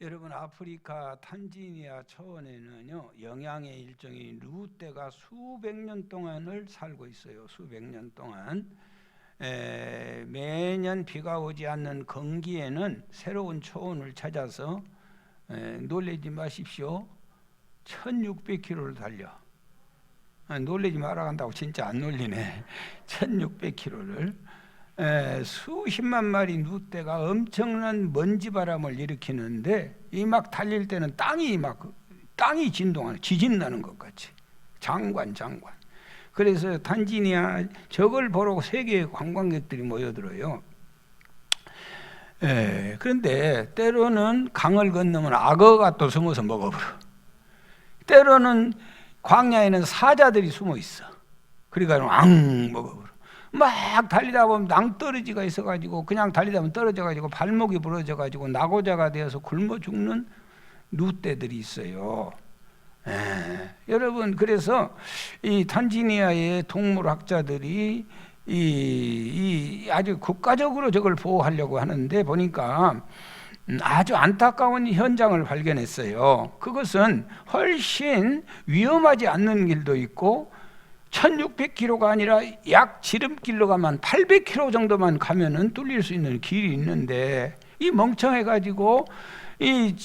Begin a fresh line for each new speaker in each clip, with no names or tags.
여러분, 아프리카 탄자니아 초원에는요 영양의 일종인 루떼가 수백 년 동안을 살고 있어요. 수백 년 동안. 매년 비가 오지 않는 건기에는 새로운 초원을 찾아서 놀라지 마십시오. 1600km를 달려. 놀라지 말아 간다고 진짜 안 놀리네. 1600km를 수십만 마리 누떼가 엄청난 먼지바람을 일으키는데 이 막 달릴 때는 땅이 진동하는, 지진 나는 것 같이. 장관. 그래서 탄자니아 저걸 보러 세계 관광객들이 모여들어요. 그런데 때로는 강을 건너면 악어가 또 숨어서 먹어버려. 때로는 광야에는 사자들이 숨어 있어. 그러니까 먹어버려. 막 달리다 보면 낭떠러지가 있어가지고 그냥 달리다 보면 떨어져가지고 발목이 부러져가지고 낙오자가 되어서 굶어 죽는 누떼들이 있어요. 여러분, 그래서 이 탄자니아의 동물학자들이 이 아주 국가적으로 저걸 보호하려고 하는데 보니까 아주 안타까운 현장을 발견했어요. 그것은 훨씬 위험하지 않는 길도 있고 1600km가 아니라 약 지름길로 가면 800km 정도만 가면은 뚫릴 수 있는 길이 있는데 이 멍청해가지고 이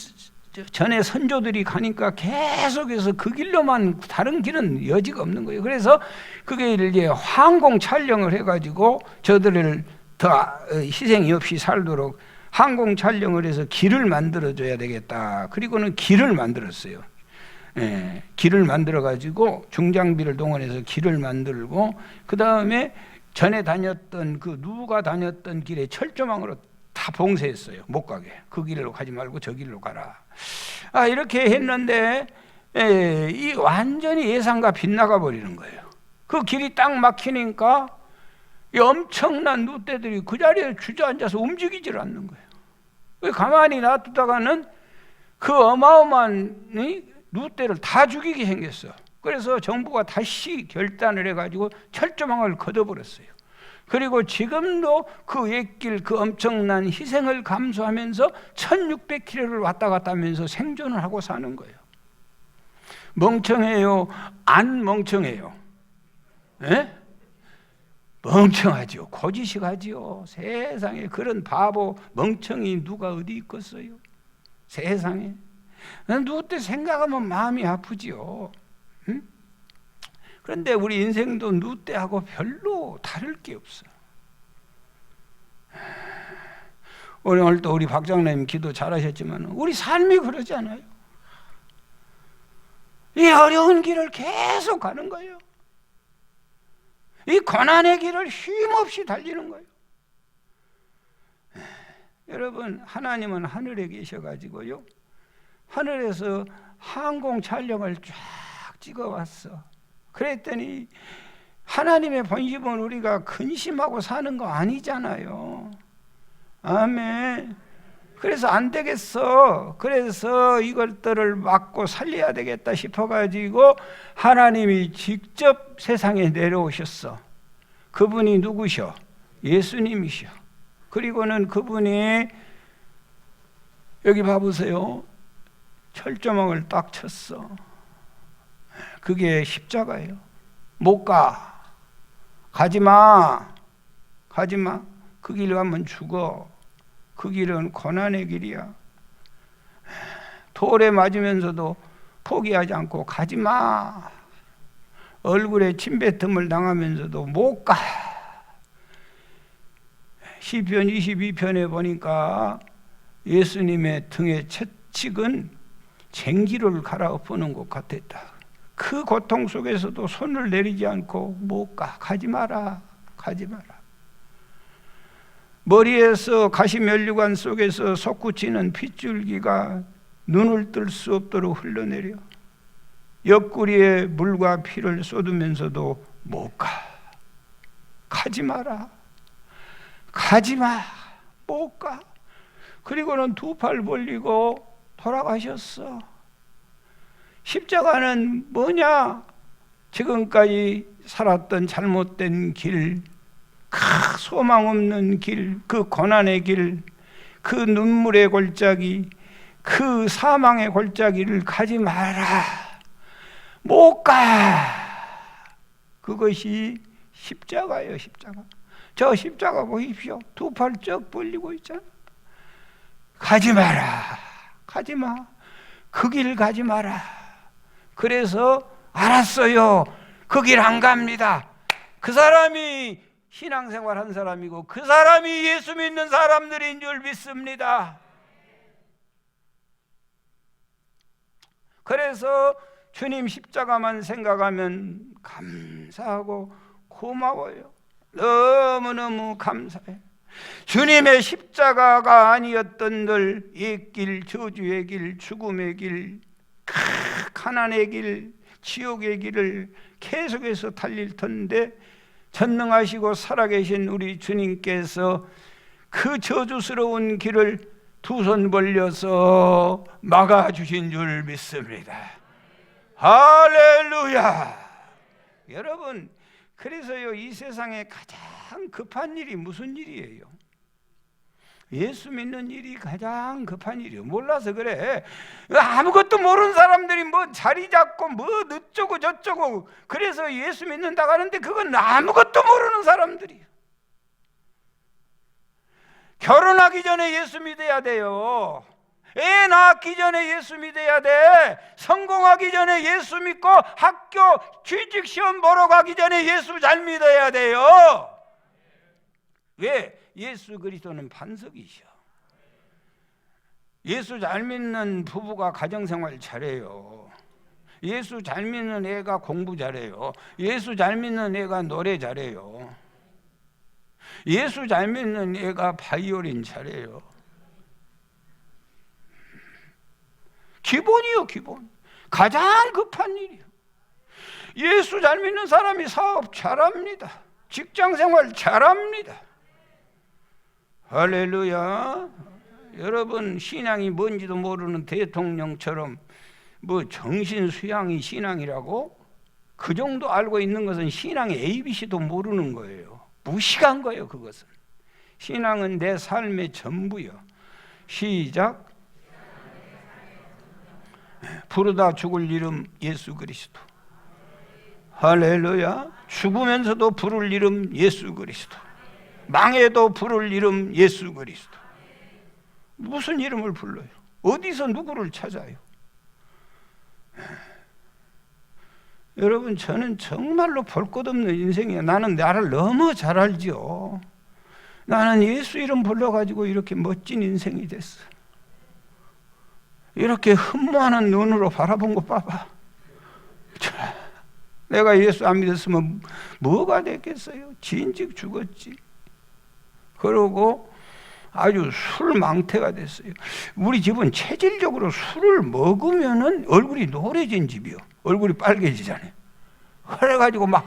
전에 선조들이 가니까 계속해서 그 길로만, 다른 길은 여지가 없는 거예요. 그래서 그게 이제 항공 촬영을 해가지고 저들을 더 희생이 없이 살도록 항공 촬영을 해서 길을 만들어줘야 되겠다. 그리고는 길을 만들었어요. 길을 만들어 가지고 중장비를 동원해서 길을 만들고 그 다음에 전에 다녔던 그 누가 다녔던 길에 철조망으로 다 봉쇄했어요. 못 가게. 그 길로 가지 말고 저 길로 가라. 이렇게 했는데 이 완전히 예상과 빗나가 버리는 거예요. 그 길이 딱 막히니까 이 엄청난 누떼들이 그 자리에 주저앉아서 움직이질 않는 거예요. 가만히 놔두다가는 그 어마어마한 누떼를 다 죽이게 생겼어. 그래서 정부가 다시 결단을 해가지고 철조망을 걷어버렸어요. 그리고 지금도 그 옛길, 그 엄청난 희생을 감수하면서 1600km를 왔다 갔다 하면서 생존을 하고 사는 거예요. 멍청해요? 안 멍청해요? 멍청하지요. 고지식하지요. 세상에 그런 바보 멍청이 누가 어디 있겠어요? 세상에. 누때 생각하면 마음이 아프지요. 응? 그런데 우리 인생도 누때하고 별로 다를 게 없어. 오늘 또 우리 박장님 기도 잘하셨지만 우리 삶이 그러잖아요. 이 어려운 길을 계속 가는 거예요. 이 고난의 길을 쉼없이 달리는 거예요. 여러분, 하나님은 하늘에 계셔가지고요, 하늘에서 항공 촬영을 쫙 찍어왔어. 그랬더니 하나님의 본심은 우리가 근심하고 사는 거 아니잖아요. 아멘. 그래서 안 되겠어. 그래서 이것들을 막고 살려야 되겠다 싶어가지고 하나님이 직접 세상에 내려오셨어. 그분이 누구셔? 예수님이셔. 그리고는 그분이 여기 봐보세요. 철조망을 딱 쳤어. 그게 십자가예요. 못 가. 가지마. 가지마. 그 길 가면 죽어. 그 길은 고난의 길이야. 돌에 맞으면서도 포기하지 않고 가지마. 얼굴에 침뱉음을 당하면서도 못 가. 시편 22편에 보니까 예수님의 등에 채찍은 쟁기를 갈아엎는 것 같았다. 그 고통 속에서도 손을 내리지 않고 못 가. 가지 마라. 가지 마라. 머리에서 가시면류관 속에서 솟구치는 핏줄기가 눈을 뜰 수 없도록 흘러내려 옆구리에 물과 피를 쏟으면서도 못 가. 가지 마라. 가지 마. 못 가. 그리고는 두 팔 벌리고 돌아가셨어. 십자가는 뭐냐? 지금까지 살았던 잘못된 길, 소망 없는 길, 그 고난의 길, 그 눈물의 골짜기, 그 사망의 골짜기를 가지 마라. 못 가. 그것이 십자가예요, 십자가. 저 십자가 보십시오. 두 팔 쩍 벌리고 있잖아. 가지 마라. 가지 마. 그 길 가지 마라. 그래서 알았어요. 그 길 안 갑니다. 그 사람이 신앙생활 한 사람이고 그 사람이 예수 믿는 사람들인 줄 믿습니다. 그래서 주님 십자가만 생각하면 감사하고 고마워요. 너무너무 감사해. 주님의 십자가가 아니었던들 옛길, 저주의 길, 죽음의 길, 가난의 길, 지옥의 길을 계속해서 달릴 텐데 전능하시고 살아계신 우리 주님께서 그 저주스러운 길을 두 손 벌려서 막아주신 줄 믿습니다. 할렐루야. 여러분, 그래서요, 이 세상에 가장 급한 일이 무슨 일이에요? 예수 믿는 일이 가장 급한 일이에요. 몰라서 그래. 아무것도 모르는 사람들이 뭐 자리 잡고 뭐 어쩌고 저쩌고 그래서 예수 믿는다고 하는데 그건 아무것도 모르는 사람들이에요. 결혼하기 전에 예수 믿어야 돼요. 애 낳기 전에 예수 믿어야 돼. 성공하기 전에 예수 믿고 학교 취직시험 보러 가기 전에 예수 잘 믿어야 돼요. 왜? 예수 그리스도는 반석이셔. 예수 잘 믿는 부부가 가정생활 잘해요. 예수 잘 믿는 애가 공부 잘해요. 예수 잘 믿는 애가 노래 잘해요. 예수 잘 믿는 애가 바이올린 잘해요. 기본이요, 기본. 가장 급한 일이요. 예수 잘 믿는 사람이 사업 잘합니다. 직장생활 잘합니다. 할렐루야. 여러분, 신앙이 뭔지도 모르는 대통령처럼 뭐 정신 수양이 신앙이라고? 그 정도 알고 있는 것은 신앙의 ABC도 모르는 거예요. 무식한 거예요. 그것은. 신앙은 내 삶의 전부요. 시작. 부르다 죽을 이름 예수 그리스도. 할렐루야. 죽으면서도 부를 이름 예수 그리스도. 망해도 부를 이름 예수 그리스도. 무슨 이름을 불러요? 어디서 누구를 찾아요? 여러분, 저는 정말로 볼 것 없는 인생이에요. 나는 나를 너무 잘 알죠. 나는 예수 이름 불러가지고 이렇게 멋진 인생이 됐어. 이렇게 흠모하는 눈으로 바라본 거 봐봐. 내가 예수 안 믿었으면 뭐가 됐겠어요? 진즉 죽었지. 그러고 아주 술망태가 됐어요. 우리 집은 체질적으로 술을 먹으면은 얼굴이 노래진 집이요. 얼굴이 빨개지잖아요. 그래가지고 막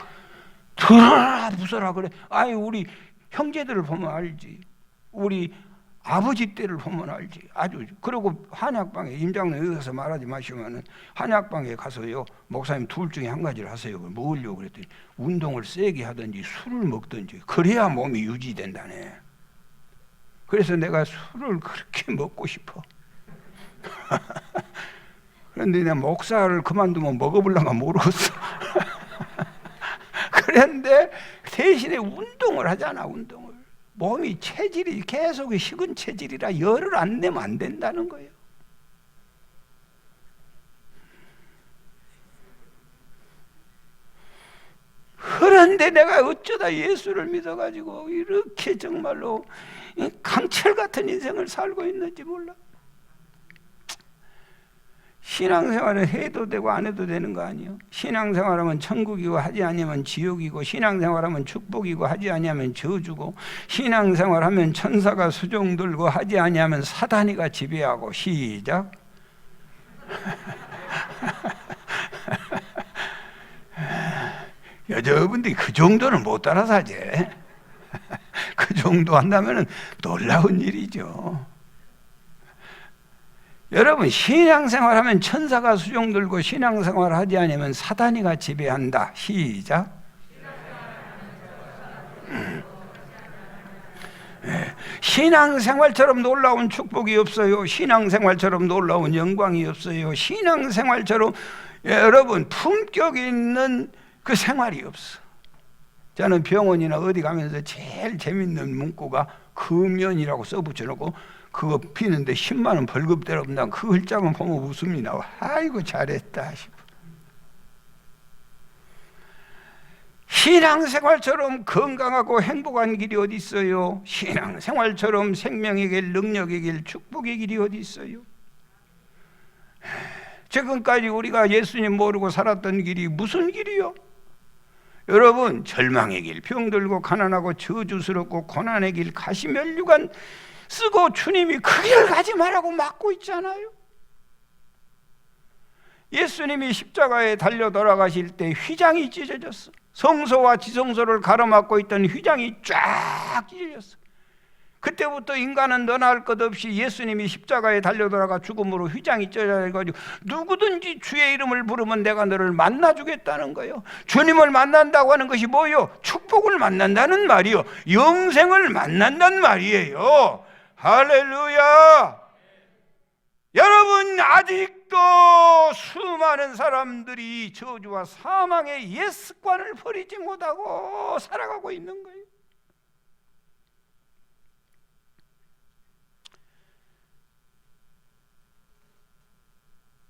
들어라 부숴라 그래. 아니, 우리 형제들을 보면 알지. 우리 아버지 때를 보면 알지. 아주. 그리고 한약방에, 임장로 여기 가서 말하지 마시면은 한약방에 가서요, 목사님 둘 중에 한 가지를 하세요. 뭐려고 그랬더니 운동을 세게 하든지 술을 먹든지 그래야 몸이 유지된다네. 그래서 내가 술을 그렇게 먹고 싶어. 그런데 내가 목사를 그만두면 먹어보려고 모르겠어. 그런데 대신에 운동을 하잖아, 운동을. 몸이 체질이 계속 식은 체질이라 열을 안 내면 안 된다는 거예요. 그런데 내가 어쩌다 예수를 믿어가지고 이렇게 정말로 강철 같은 인생을 살고 있는지 몰라. 신앙생활은 해도 되고 안 해도 되는 거 아니에요? 신앙생활하면 천국이고 하지 않으면 지옥이고, 신앙생활하면 축복이고 하지 않으면 저주고, 신앙생활하면 천사가 수종 들고 하지 않으면 사단이가 지배하고. 시작. 여자분들이 그 정도는 못 따라 사지. 그 정도 한다면 놀라운 일이죠. 여러분, 신앙생활하면 천사가 수종 들고 신앙생활 하지 않으면 사단이가 지배한다. 시작. 신앙생활처럼 놀라운 축복이 없어요. 신앙생활처럼 놀라운 영광이 없어요. 신앙생활처럼 여러분 품격 있는 그 생활이 없어. 저는 병원이나 어디 가면서 제일 재밌는 문구가 금연이라고 써붙여놓고 그거 피는데 10만 원 벌금 때려본다. 그 글자만 보면 웃음이 나와. 아이고 잘했다 싶어. 신앙생활처럼 건강하고 행복한 길이 어디 있어요? 신앙생활처럼 생명의 길, 능력의 길, 축복의 길이 어디 있어요? 지금까지 우리가 예수님 모르고 살았던 길이 무슨 길이요? 여러분, 절망의 길, 병들고 가난하고 저주스럽고 고난의 길, 가시면류관 쓰고 주님이 그 길을 가지 말라고 막고 있잖아요. 예수님이 십자가에 달려 돌아가실 때 휘장이 찢어졌어. 성소와 지성소를 가로막고 있던 휘장이 쫙 찢어졌어. 그때부터 인간은 너나 할 것 없이 예수님이 십자가에 달려 돌아가 죽음으로 휘장이 찢어져가지고 누구든지 주의 이름을 부르면 내가 너를 만나주겠다는 거예요. 주님을 만난다고 하는 것이 뭐예요? 축복을 만난다는 말이요, 영생을 만난다는 말이에요. 할렐루야. 여러분, 아직도 수많은 사람들이 저주와 사망의 옛 습관을 버리지 못하고 살아가고 있는 거예요.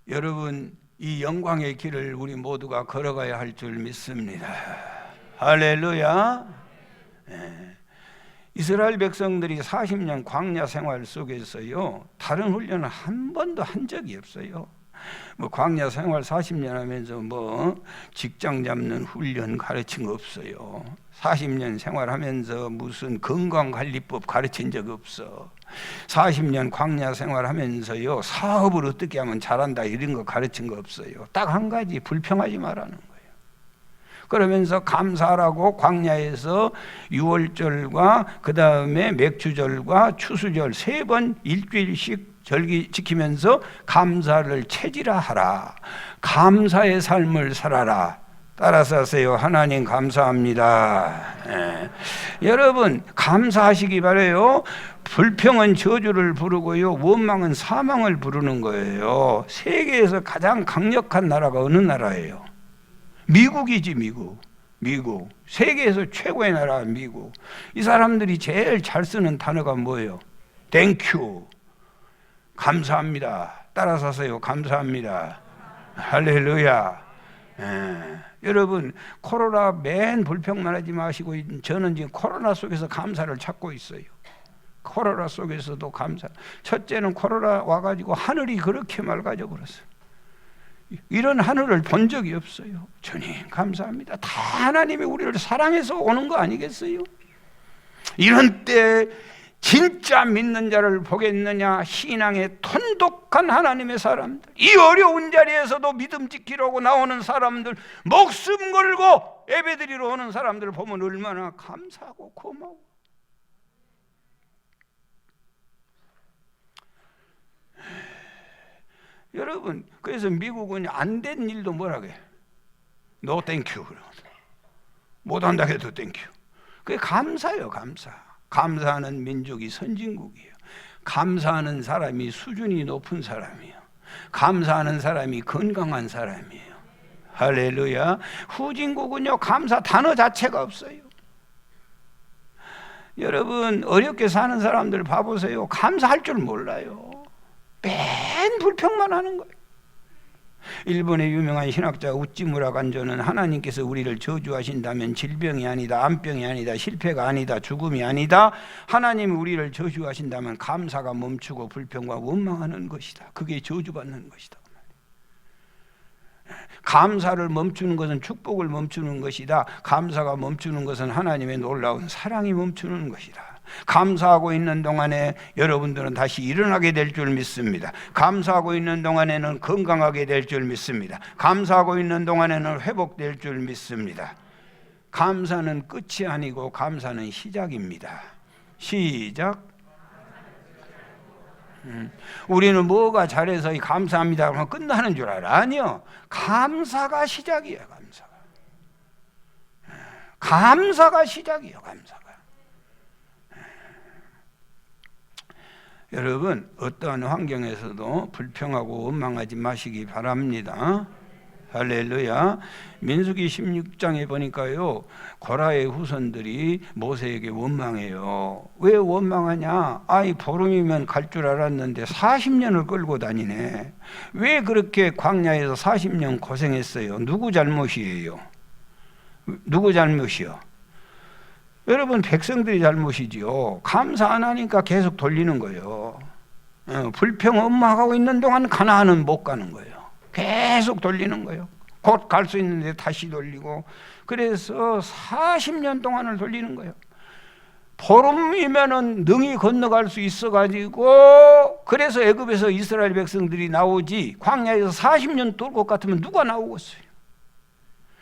여러분, 이 영광의 길을 우리 모두가 걸어가야 할 줄 믿습니다. 할렐루야. 네. 이스라엘 백성들이 40년 광야 생활 속에서요, 다른 훈련을 한 번도 한 적이 없어요. 뭐 광야 생활 40년 하면서 뭐 직장 잡는 훈련 가르친 거 없어요. 40년 생활하면서 무슨 건강관리법 가르친 적 없어. 40년 광야 생활하면서요, 사업을 어떻게 하면 잘한다 이런 거 가르친 거 없어요. 딱 한 가지, 불평하지 말라는 거예요. 그러면서 감사하라고 광야에서 유월절과 그 다음에 맥주절과 추수절 3번 일주일씩 절기 지키면서 감사를 체질화하라. 감사의 삶을 살아라. 따라서 하세요. 하나님 감사합니다. 여러분, 감사하시기 바라요. 불평은 저주를 부르고요, 원망은 사망을 부르는 거예요. 세계에서 가장 강력한 나라가 어느 나라예요? 미국이지. 미국. 세계에서 최고의 나라가 미국. 이 사람들이 제일 잘 쓰는 단어가 뭐예요? 땡큐. 감사합니다. 따라서 하세요. 감사합니다. 할렐루야. 여러분, 코로나 맨 불평만 하지 마시고, 저는 지금 코로나 속에서 감사를 찾고 있어요. 코로나 속에서도 감사. 첫째는 코로나 와가지고 하늘이 그렇게 맑아져 버렸어요. 이런 하늘을 본 적이 없어요. 주님 감사합니다. 다 하나님이 우리를 사랑해서 오는 거 아니겠어요? 이런 때 진짜 믿는 자를 보겠느냐? 신앙의 돈독한 하나님의 사람들, 이 어려운 자리에서도 믿음 지키려고 나오는 사람들, 목숨 걸고 예배드리러 오는 사람들을 보면 얼마나 감사하고 고마워. 여러분, 그래서 미국은 안 된 일도 뭐라고 해? No thank you. 못한다 해도 thank you. 그게 감사예요. 감사. 감사하는 민족이 선진국이에요. 감사하는 사람이 수준이 높은 사람이에요. 감사하는 사람이 건강한 사람이에요. 할렐루야. 후진국은요, 감사 단어 자체가 없어요. 여러분, 어렵게 사는 사람들 봐보세요. 감사할 줄 몰라요. 맨 불평만 하는 거예요. 일본의 유명한 신학자 우찌무라 간조는 하나님께서 우리를 저주하신다면 질병이 아니다, 암병이 아니다, 실패가 아니다, 죽음이 아니다. 하나님이 우리를 저주하신다면 감사가 멈추고 불평과 원망하는 것이다. 그게 저주받는 것이다. 감사를 멈추는 것은 축복을 멈추는 것이다. 감사가 멈추는 것은 하나님의 놀라운 사랑이 멈추는 것이다. 감사하고 있는 동안에 여러분들은 다시 일어나게 될 줄 믿습니다. 감사하고 있는 동안에는 건강하게 될 줄 믿습니다. 감사하고 있는 동안에는 회복될 줄 믿습니다. 감사는 끝이 아니고 감사는 시작입니다. 시작. 우리는 뭐가 잘해서 감사합니다 하면 끝나는 줄 알아. 아니요, 감사가 시작이에요. 감사가 시작이에요. 감사가. 여러분 어떠한 환경에서도 불평하고 원망하지 마시기 바랍니다. 할렐루야. 민수기 16장에 보니까요, 고라의 후손들이 모세에게 원망해요. 왜 원망하냐? 아이 보름이면 갈 줄 알았는데 40년을 끌고 다니네. 왜 그렇게 광야에서 40년 고생했어요? 누구 잘못이에요? 누구 잘못이요? 여러분 백성들이 잘못이지요. 감사 안 하니까 계속 돌리는 거예요. 불평 원망하고 있는 동안 가나안은 못 가는 거예요. 계속 돌리는 거예요. 곧 갈 수 있는데 다시 돌리고, 그래서 40년 동안을 돌리는 거예요. 보름이면은 능히 건너갈 수 있어가지고, 그래서 애굽에서 이스라엘 백성들이 나오지, 광야에서 40년 돌 것 같으면 누가 나오겠어요?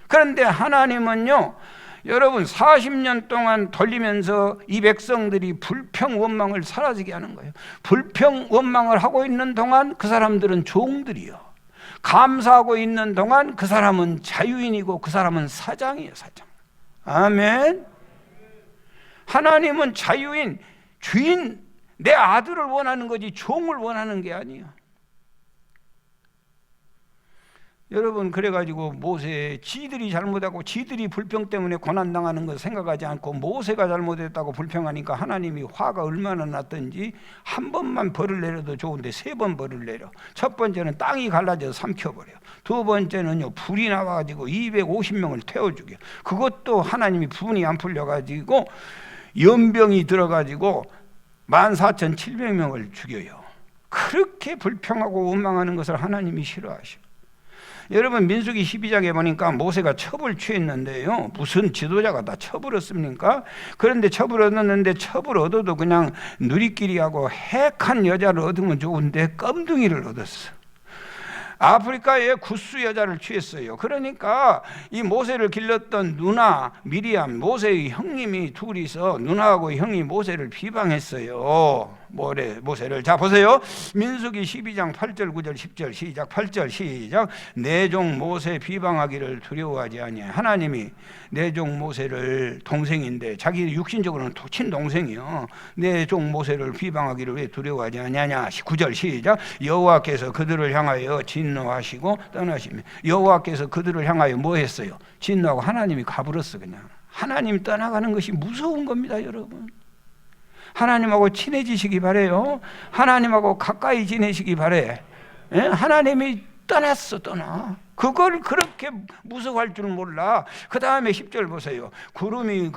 그런데 하나님은요, 여러분 40년 동안 돌리면서 이 백성들이 불평 원망을 사라지게 하는 거예요. 불평 원망을 하고 있는 동안 그 사람들은 종들이요, 감사하고 있는 동안 그 사람은 자유인이고 그 사람은 사장이에요. 사장. 아멘. 하나님은 자유인, 주인, 내 아들을 원하는 거지 종을 원하는 게 아니에요. 여러분 그래가지고 모세, 지들이 잘못하고 지들이 불평 때문에 고난당하는 거 생각하지 않고 모세가 잘못했다고 불평하니까 하나님이 화가 얼마나 났던지, 한 번만 벌을 내려도 좋은데 3번 벌을 내려. 첫 번째는 땅이 갈라져서 삼켜버려. 두 번째는요, 불이 나와가지고 250명을 태워 죽여. 그것도 하나님이 분이 안 풀려가지고 연병이 들어가지고 14,700명을 죽여요. 그렇게 불평하고 원망하는 것을 하나님이 싫어하셔. 여러분 민수기 12장에 보니까 모세가 첩을 취했는데요, 무슨 지도자가 다 첩을 얻습니까? 그런데 첩을 얻었는데 첩을 얻어도 그냥 누리끼리하고 해한 여자를 얻으면 좋은데 껌둥이를 얻었어. 아프리카에 구스 여자를 취했어요. 그러니까 이 모세를 길렀던 누나 미리암, 모세의 형님이 둘이서, 누나하고 형이 모세를 비방했어요. 모세를. 자 보세요. 민수기 12장 8절 9절 10절 시작. 8절 시작. 내 종 모세 비방하기를 두려워하지 아니하여. 하나님이 내 종 모세를, 동생인데 자기 육신적으로는 친동생이요, 내 종 모세를 비방하기를 왜 두려워하지 아니하냐. 9절 시작. 여호와께서 그들을 향하여 진노하시고 떠나시며. 여호와께서 그들을 향하여 뭐 했어요? 진노하고 하나님이 가버렸어. 그냥 하나님 떠나가는 것이 무서운 겁니다. 여러분 하나님하고 친해지시기 바래요. 하나님하고 가까이 지내시기 바래. 예? 하나님이 떠났어. 떠나. 그걸 그렇게 무서워할 줄 몰라. 그 다음에 10절 보세요. 구름이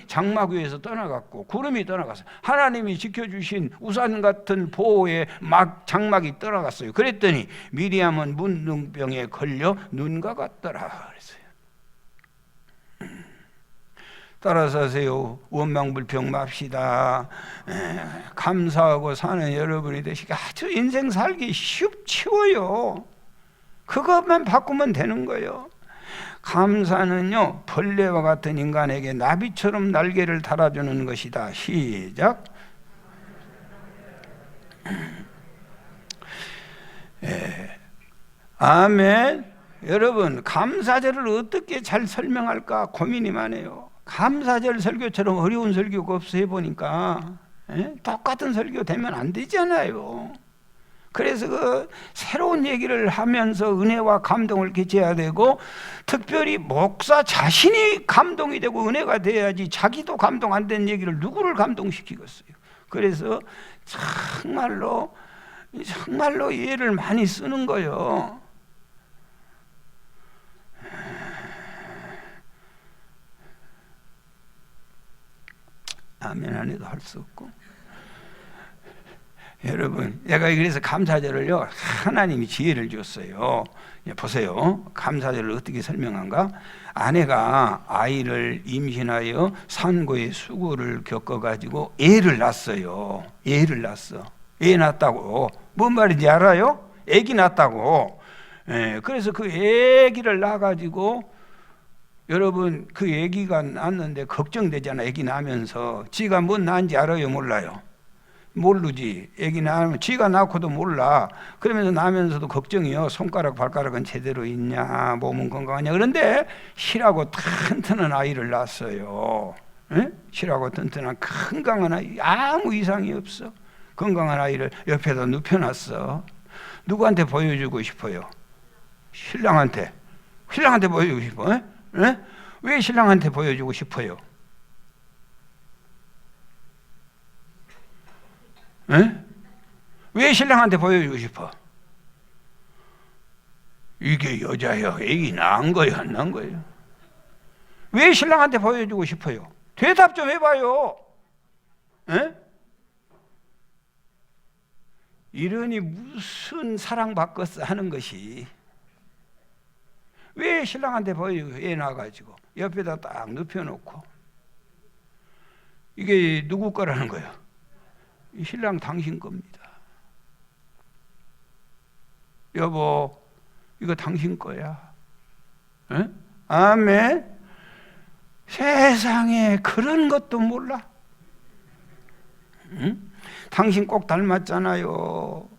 장막 위에서 떠나갔고, 구름이 떠나갔어요. 하나님이 지켜주신 우산 같은 보호에 장막이 떠나갔어요. 그랬더니 미리암은 문둥병에 걸려 눈과 같더라 그랬어요. 따라서 하세요. 원망불평 맙시다. 감사하고 사는 여러분이 되시기 아주 인생 살기 쉬워요. 그것만 바꾸면 되는 거예요. 감사는요, 벌레와 같은 인간에게 나비처럼 날개를 달아주는 것이다. 시작. 아멘. 여러분 감사절을 어떻게 잘 설명할까 고민이 많아요. 감사절 설교처럼 어려운 설교가 없어. 해보니까 똑같은 설교 되면 안 되잖아요. 그래서 그 새로운 얘기를 하면서 은혜와 감동을 끼쳐야 되고, 특별히 목사 자신이 감동이 되고 은혜가 돼야지, 자기도 감동 안 된 얘기를 누구를 감동시키겠어요. 그래서 정말로 예를 많이 쓰는 거예요. 아멘 안 해도 할 수 없고. 여러분 내가 그래서 감사절을요, 하나님이 지혜를 줬어요. 보세요. 감사절을 어떻게 설명한가? 아내가 아이를 임신하여 산고의 수고를 겪어가지고 애를 낳았어요. 애를 낳았어. 애 낳았다고 뭔 말인지 알아요? 애기 낳았다고. 그래서 그 애기를 낳아가지고, 여러분 그 애기가 낳았는데 걱정되잖아. 애기 낳으면서 지가 뭔 낳은지 알아요? 몰라요? 모르지. 애기 낳으면 지가 낳고도 몰라. 그러면서 낳으면서도 걱정이요. 손가락 발가락은 제대로 있냐, 몸은 건강하냐. 그런데 실하고 튼튼한 아이를 낳았어요. 실하고 튼튼한 건강한 아이, 아무 이상이 없어. 건강한 아이를 옆에다 눕혀놨어. 누구한테 보여주고 싶어요? 신랑한테. 신랑한테 보여주고 싶어? 에? 에? 왜 신랑한테 보여주고 싶어요? 에? 왜 신랑한테 보여주고 싶어? 이게 여자야, 애기 낳은 거야, 안 낳은 거예요? 왜 신랑한테 보여주고 싶어요? 대답 좀 해봐요. 에? 이러니 무슨 사랑받겠어 하는 것이, 왜 신랑한테 보여주고 애 낳아가지고 옆에다 딱 눕혀놓고, 이게 누구 거라는 거예요? 이 신랑 당신 겁니다. 여보, 이거 당신 거야. 에? 아멘. 세상에 그런 것도 몰라. 응? 당신 꼭 닮았잖아요.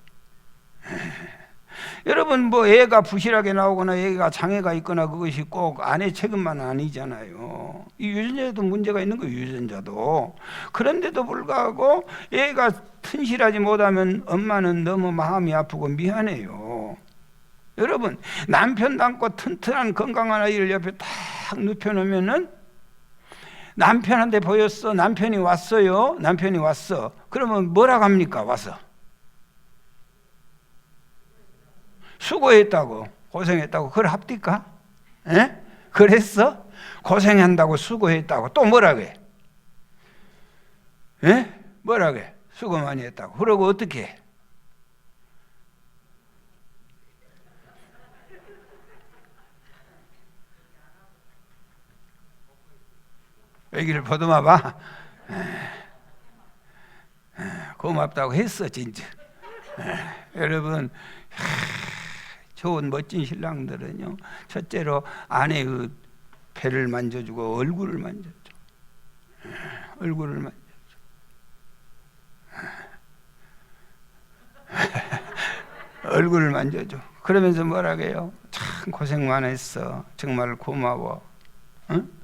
여러분, 뭐 애가 부실하게 나오거나 애가 장애가 있거나 그것이 꼭 아내 책임만 아니잖아요. 이 유전자도 문제가 있는 거예요. 유전자도. 그런데도 불구하고 애가 튼실하지 못하면 엄마는 너무 마음이 아프고 미안해요. 여러분, 남편 닮고 튼튼한 건강한 아이를 옆에 딱 눕혀놓으면은, 남편한테 보였어. 남편이 왔어요. 남편이 왔어. 그러면 뭐라고 합니까? 와서 수고했다고, 고생했다고 그걸 합니까? 에? 그랬어? 고생한다고, 수고했다고 또 뭐라고 해? 에? 뭐라고 해? 수고 많이 했다고. 그러고 어떻게 해? 애기를 보듬어 봐. 고맙다고 했어 진짜. 여러분, 좋은 멋진 신랑들은요, 첫째로 아내의 그 배를 만져주고 얼굴을 만져줘. 얼굴을 만져줘. 얼굴을 만져줘. 그러면서 뭐라고 해요? 참 고생 많았어. 정말 고마워. 응?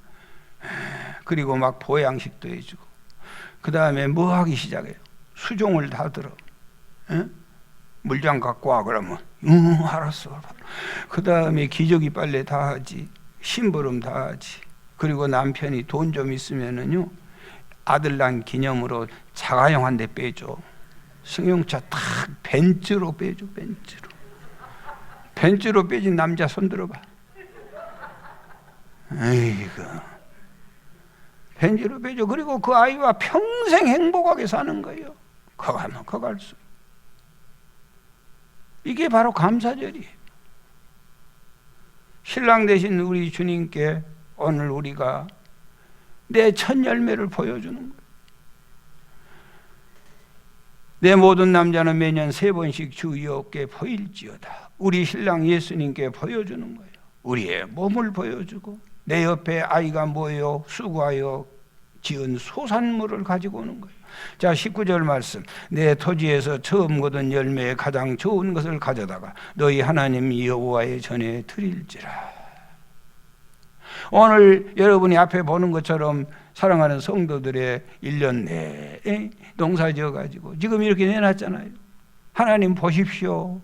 그리고 막 보양식도 해주고, 그 다음에 뭐 하기 시작해요? 수종을 다 들어. 응? 물장 갖고 와 그러면 알았어. 그 다음에 기저귀 빨래 다 하지, 심부름 다 하지. 그리고 남편이 돈 좀 있으면은요, 아들 난 기념으로 자가용 한 대 빼줘. 승용차 탁 벤츠로 빼줘. 벤츠로 빼진 남자 손 들어봐. 에이구, 벤츠로 빼줘. 그리고 그 아이와 평생 행복하게 사는 거예요. 커가면 커갈수록. 이게 바로 감사절이에요. 신랑 되신 우리 주님께 오늘 우리가 내 첫 열매를 보여주는 거예요. 내 모든 남자는 매년 3번씩 주 2억께 보일지어다. 우리 신랑 예수님께 보여주는 거예요. 우리의 몸을 보여주고, 내 옆에 아이가 모여 수고하여 지은 소산물을 가지고 오는 거예요. 자, 19절 말씀. 내 토지에서 처음 거둔 열매에 가장 좋은 것을 가져다가 너희 하나님 여호와의 전에 드릴지라. 오늘 여러분이 앞에 보는 것처럼 사랑하는 성도들의 1년 내에 농사 지어가지고 지금 이렇게 내놨잖아요. 하나님 보십시오.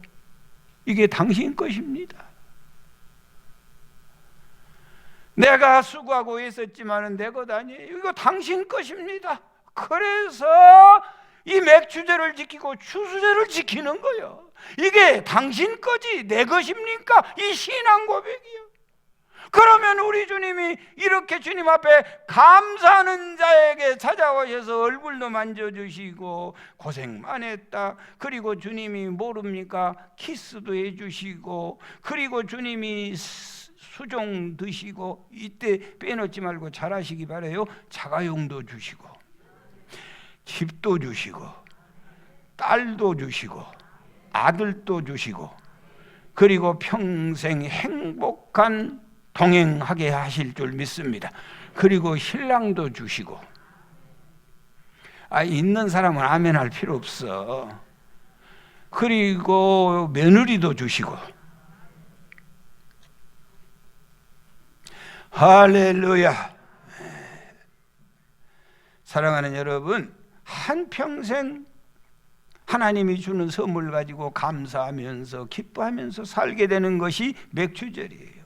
이게 당신 것입니다. 내가 수고하고 있었지만은 내 것 아니에요. 이거 당신 것입니다. 그래서 이 맥주제를 지키고 추수제를 지키는 거예요. 이게 당신 거지 내 것입니까? 이 신앙 고백이요. 그러면 우리 주님이 이렇게 주님 앞에 감사하는 자에게 찾아오셔서 얼굴도 만져주시고 고생만 했다. 그리고 주님이 모릅니까? 키스도 해주시고, 그리고 주님이 수종 드시고, 이때 빼놓지 말고 잘하시기 바라요. 자가용도 주시고, 집도 주시고, 딸도 주시고, 아들도 주시고, 그리고 평생 행복한 동행하게 하실 줄 믿습니다. 그리고 신랑도 주시고. 있는 사람은 아멘 할 필요 없어. 그리고 며느리도 주시고. 할렐루야. 사랑하는 여러분, 한평생 하나님이 주는 선물 가지고 감사하면서 기뻐하면서 살게 되는 것이 맥주절이에요.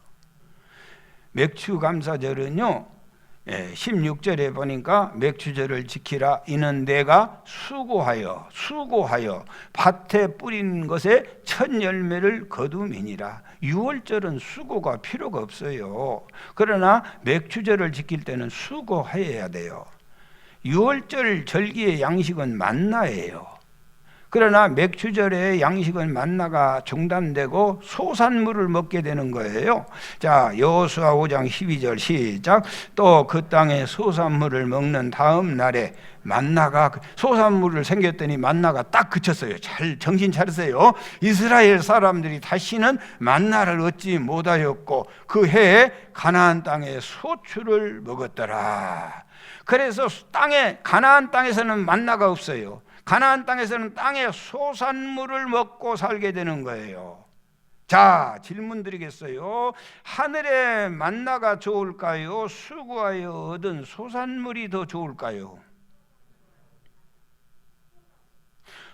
맥주감사절은요 16절에 보니까 맥주절을 지키라. 이는 내가 수고하여 밭에 뿌린 것에 첫 열매를 거둠이니라. 6월절은 수고가 필요가 없어요. 그러나 맥주절을 지킬 때는 수고해야 돼요. 6월절 절기의 양식은 만나예요. 그러나 맥주절의 양식은 만나가 중단되고 소산물을 먹게 되는 거예요. 자, 여호수아 5장 12절 시작. 또 그 땅에 소산물을 먹는 다음 날에 만나가 소산물을 생겼더니 만나가 딱 그쳤어요. 잘 정신 차리세요. 이스라엘 사람들이 다시는 만나를 얻지 못하였고 그 해에 가나안 땅에 소출을 먹었더라. 그래서 가나안 땅에서는 만나가 없어요. 가나안 땅에서는 땅의 소산물을 먹고 살게 되는 거예요. 자, 질문 드리겠어요. 하늘의 만나가 좋을까요? 수고하여 얻은 소산물이 더 좋을까요?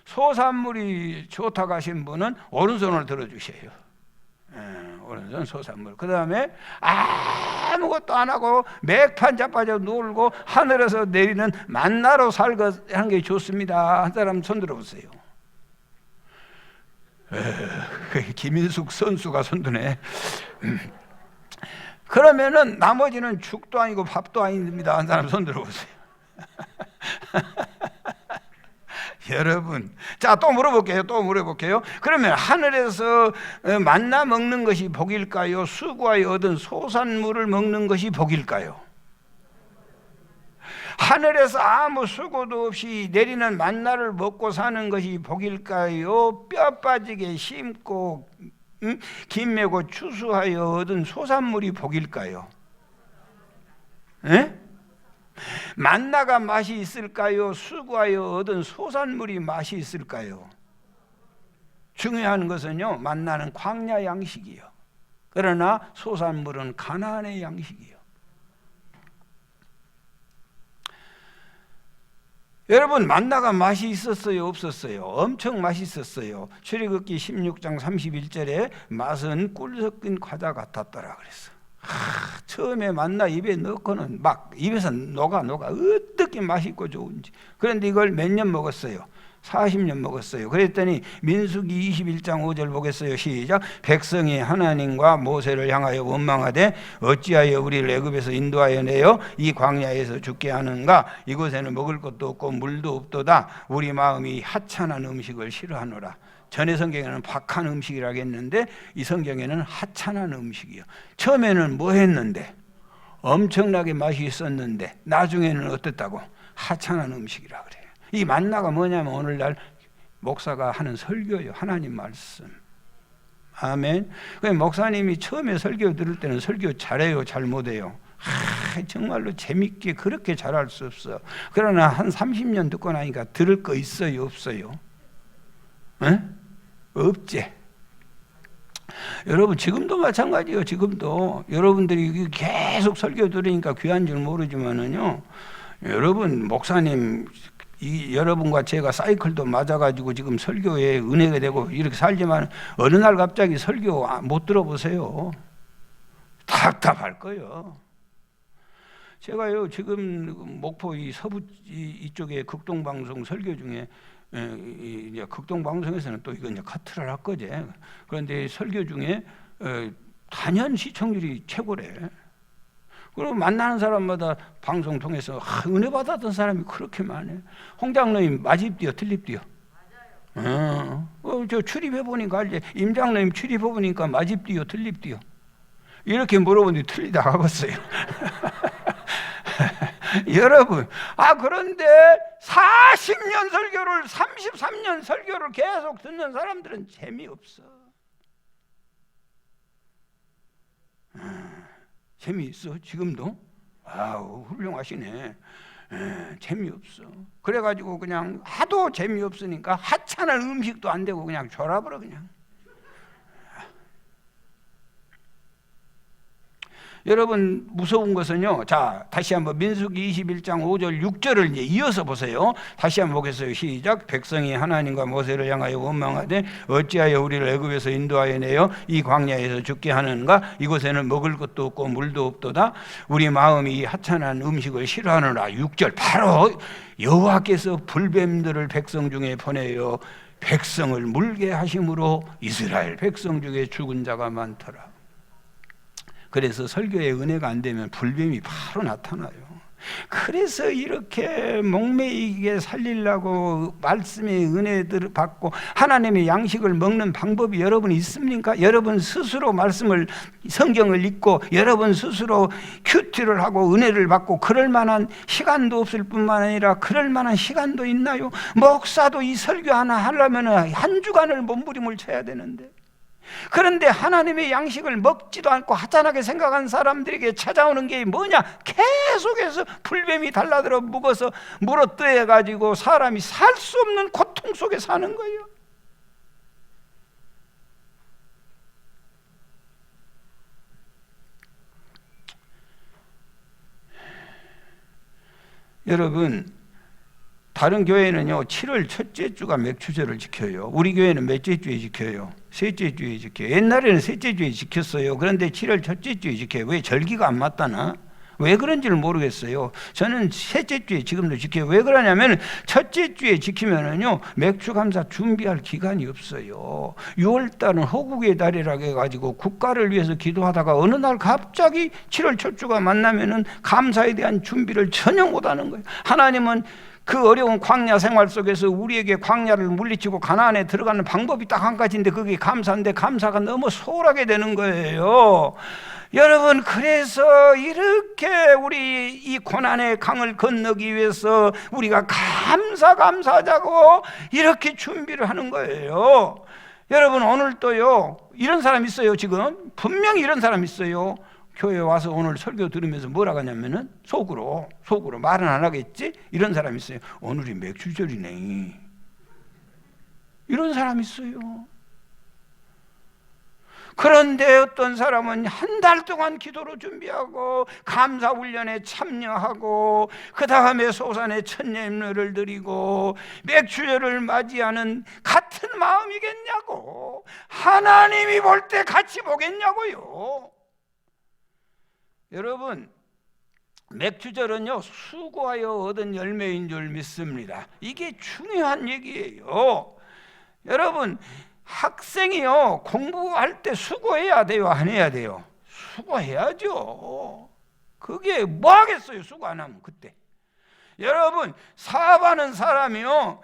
소산물이 좋다고 하신 분은 오른손을 들어주세요. 오른손 소산물. 그 다음에 아무것도 안 하고 맥판 자빠져 놀고 하늘에서 내리는 만나로 살고 하는 게 좋습니다. 한 사람 손 들어보세요. 김인숙 선수가 손드네. 그러면은 나머지는 죽도 아니고 밥도 아닙니다. 한 사람 손 들어보세요. 여러분, 자, 또 물어볼게요. 그러면 하늘에서 만나 먹는 것이 복일까요? 수고하여 얻은 소산물을 먹는 것이 복일까요? 하늘에서 아무 수고도 없이 내리는 만나를 먹고 사는 것이 복일까요? 뼈 빠지게 심고 김매고 추수하여 얻은 소산물이 복일까요? 에? 만나가 맛이 있을까요? 수고하여 얻은 소산물이 맛이 있을까요? 중요한 것은요, 만나는 광야 양식이요. 그러나 소산물은 가나안의 양식이요. 여러분, 만나가 맛이 있었어요? 없었어요? 엄청 맛있었어요. 출애굽기 16장 31절에 맛은 꿀 섞인 과자 같았더라 그랬어. 처음에 만나 입에 넣고는 막 입에서 녹아 어떻게 맛있고 좋은지. 그런데 이걸 몇 년 먹었어요? 40년 먹었어요. 그랬더니 민수기 21장 5절 보겠어요. 시작. 백성이 하나님과 모세를 향하여 원망하되 어찌하여 우리를 애굽에서 인도하여 내어 이 광야에서 죽게 하는가? 이곳에는 먹을 것도 없고 물도 없도다. 우리 마음이 하찮은 음식을 싫어하노라. 전의 성경에는 박한 음식이라고 했는데 이 성경에는 하찮은 음식이요. 처음에는 뭐 했는데? 엄청나게 맛이 있었는데 나중에는 어땠다고? 하찮은 음식이라 그래요. 이 만나가 뭐냐면 오늘날 목사가 하는 설교예요. 하나님 말씀. 아멘. 목사님이 처음에 설교 들을 때는 설교 잘해요, 잘 못해요? 정말로 재밌게 그렇게 잘할 수 없어. 그러나 한 30년 듣고 나니까 들을 거 있어요, 없어요? 에? 없지. 여러분, 지금도 마찬가지예요. 지금도 여러분들이 계속 설교 들으니까 귀한 줄 모르지만은요, 여러분 목사님 여러분과 제가 사이클도 맞아가지고 지금 설교에 은혜가 되고 이렇게 살지만 어느 날 갑자기 설교 못 들어보세요. 답답할 거예요. 제가요 지금 목포 이 서부 이쪽에 극동방송 설교 중에 이제 극동방송에서는 또 이거 이제 카트를 할 거지. 그런데 설교 중에 단연 시청률이 최고래. 그리고 만나는 사람마다 방송 통해서 은혜 받았던 사람이 그렇게 많아요. 홍장로님 맞입디요, 틀립디요? 맞아요. 저 출입해 보니까 알지. 임장로님 출입해 보니까 맞입디요, 틀립디요? 이렇게 물어보는데 틀리다 가봤어요. 여러분, 그런데 40년 설교를 33년 설교를 계속 듣는 사람들은 재미없어. 재미있어 지금도? 훌륭하시네. 재미없어. 그래가지고 그냥 하도 재미없으니까 하찮은 음식도 안 되고 그냥 졸아버려 그냥. 여러분 무서운 것은요. 자, 다시 한번 민수기 21장 5절 6절을 이제 이어서 보세요. 다시 한번 보겠어요. 시작. 백성이 하나님과 모세를 향하여 원망하되 어찌하여 우리를 애굽에서 인도하여 내어 이 광야에서 죽게 하는가? 이곳에는 먹을 것도 없고 물도 없도다. 우리 마음이 이 하찮은 음식을 싫어하느라. 6절 바로 여호와께서 불뱀들을 백성 중에 보내어 백성을 물게 하심으로 이스라엘 백성 중에 죽은 자가 많더라. 그래서 설교에 은혜가 안 되면 불뱀이 바로 나타나요. 그래서 이렇게 목매이게 살리려고 말씀의 은혜들을 받고 하나님의 양식을 먹는 방법이 여러분 있습니까? 여러분 스스로 말씀을 성경을 읽고 여러분 스스로 큐티를 하고 은혜를 받고 그럴 만한 시간도 없을 뿐만 아니라 그럴 만한 시간도 있나요? 목사도 이 설교 하나 하려면 한 주간을 몸부림을 쳐야 되는데, 그런데 하나님의 양식을 먹지도 않고 하찮게 생각한 사람들에게 찾아오는 게 뭐냐? 계속해서 불뱀이 달라들어 묵어서 물어뜯어 가지고 사람이 살 수 없는 고통 속에 사는 거예요. 여러분, 다른 교회는요 7월 첫째 주가 맥주절을 지켜요. 우리 교회는 몇째 주에 지켜요? 셋째 주에 지켜요. 옛날에는 셋째 주에 지켰어요. 그런데 7월 첫째 주에 지켜요. 왜? 절기가 안 맞다나? 왜 그런지를 모르겠어요. 저는 셋째 주에 지금도 지켜요. 왜 그러냐면 첫째 주에 지키면은요 맥주 감사 준비할 기간이 없어요. 6월달은 허국의 달이라 해가지고 국가를 위해서 기도하다가 어느 날 갑자기 7월 첫 주가 만나면은 감사에 대한 준비를 전혀 못하는 거예요. 하나님은 그 어려운 광야 생활 속에서 우리에게 광야를 물리치고 가나안에 들어가는 방법이 딱 한 가지인데 그게 감사인데 감사가 너무 소홀하게 되는 거예요. 여러분, 그래서 이렇게 우리 이 고난의 강을 건너기 위해서 우리가 감사하자고 이렇게 준비를 하는 거예요. 여러분, 오늘 또요 이런 사람 있어요. 지금 분명히 이런 사람 있어요. 교회 와서 오늘 설교 들으면서 뭐라고 하냐면은 속으로 말은 안 하겠지? 이런 사람 있어요. 오늘이 맥주절이네. 이런 사람 있어요. 그런데 어떤 사람은 한 달 동안 기도로 준비하고 감사 훈련에 참여하고 그 다음에 소산에 천년예물을 드리고 맥주절을 맞이하는 같은 마음이겠냐고. 하나님이 볼 때 같이 보겠냐고요. 여러분, 맥주절은요 수고하여 얻은 열매인 줄 믿습니다. 이게 중요한 얘기예요. 여러분, 학생이요 공부할 때 수고해야 돼요, 안 해야 돼요? 수고해야죠. 그게 뭐 하겠어요, 수고 안 하면. 그때 여러분, 사업하는 사람이요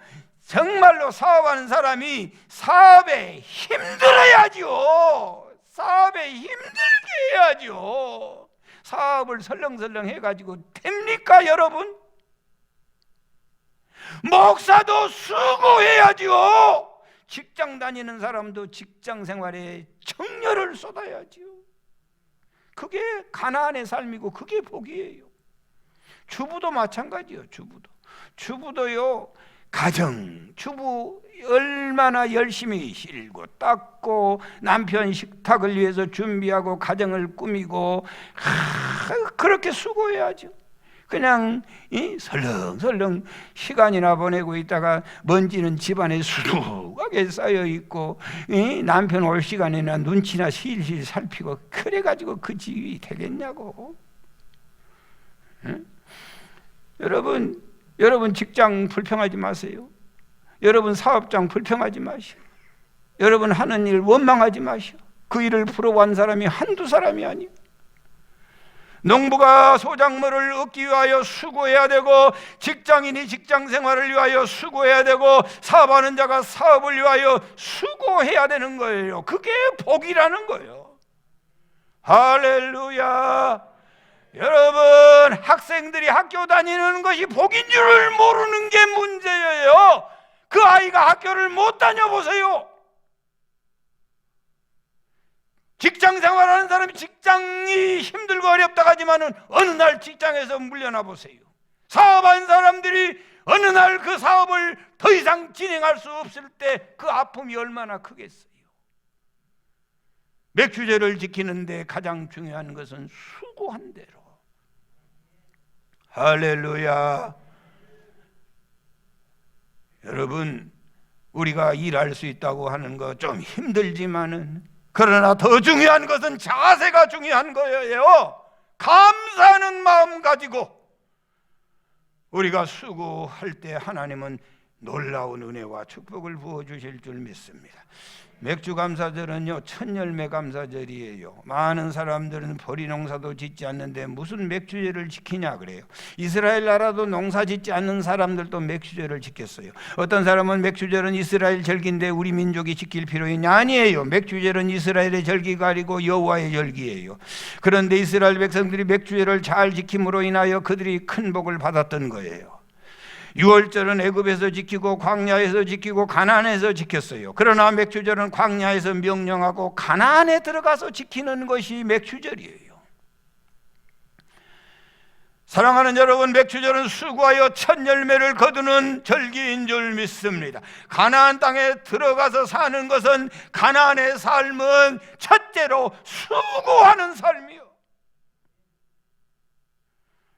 정말로 사업하는 사람이 사업에 힘들어야죠. 사업에 힘들게 해야죠. 사업을 설렁설렁 해가지고 됩니까, 여러분? 목사도 수고해야죠. 직장 다니는 사람도 직장 생활에 정열을 쏟아야죠. 그게 가나안의 삶이고 그게 복이에요. 주부도 마찬가지예요. 주부도요 주부 얼마나 열심히 실고 닦고 남편 식탁을 위해서 준비하고 가정을 꾸미고 그렇게 수고해야죠. 그냥 설렁설렁 시간이나 보내고 있다가 먼지는 집안에 수두하게 쌓여 있고 남편 올 시간에나 눈치나 실실 살피고 그래가지고 그 집이 되겠냐고. 응? 여러분 직장 불평하지 마세요. 여러분 사업장 불평하지 마시오. 여러분 하는 일 원망하지 마시오. 그 일을 부러워한 사람이 한두 사람이 아니에요. 농부가 소작물을 얻기 위하여 수고해야 되고 직장인이 직장 생활을 위하여 수고해야 되고 사업하는 자가 사업을 위하여 수고해야 되는 거예요. 그게 복이라는 거예요. 할렐루야. 여러분, 학생들이 학교 다니는 것이 복인 줄을 모르는 게 문제예요. 그 아이가 학교를 못 다녀보세요. 직장 생활하는 사람이 직장이 힘들고 어렵다 하지만은 어느 날 직장에서 물려나 보세요. 사업한 사람들이 어느 날 그 사업을 더 이상 진행할 수 없을 때 그 아픔이 얼마나 크겠어요. 맥주제를 지키는데 가장 중요한 것은 수고한 대로. 할렐루야. 여러분, 우리가 일할 수 있다고 하는 거 좀 힘들지만은, 그러나 더 중요한 것은 자세가 중요한 거예요. 감사하는 마음 가지고 우리가 수고할 때 하나님은 놀라운 은혜와 축복을 부어주실 줄 믿습니다. 맥주 감사절은요, 천열매 감사절이에요. 많은 사람들은 보리 농사도 짓지 않는데 무슨 맥주제를 지키냐 그래요. 이스라엘 나라도 농사 짓지 않는 사람들도 맥주제를 지켰어요. 어떤 사람은 맥주절은 이스라엘 절기인데 우리 민족이 지킬 필요 있냐? 아니에요. 맥주절은 이스라엘의 절기가 아니고 여호와의 절기예요. 그런데 이스라엘 백성들이 맥주제를 잘 지킴으로 인하여 그들이 큰 복을 받았던 거예요. 유월절은 애굽에서 지키고 광야에서 지키고 가나안에서 지켰어요. 그러나 맥주절은 광야에서 명령하고 가나안에 들어가서 지키는 것이 맥주절이에요. 사랑하는 여러분, 맥주절은 수고하여 첫 열매를 거두는 절기인 줄 믿습니다. 가나안 땅에 들어가서 사는 것은, 가나안의 삶은 첫째로 수고하는 삶이요.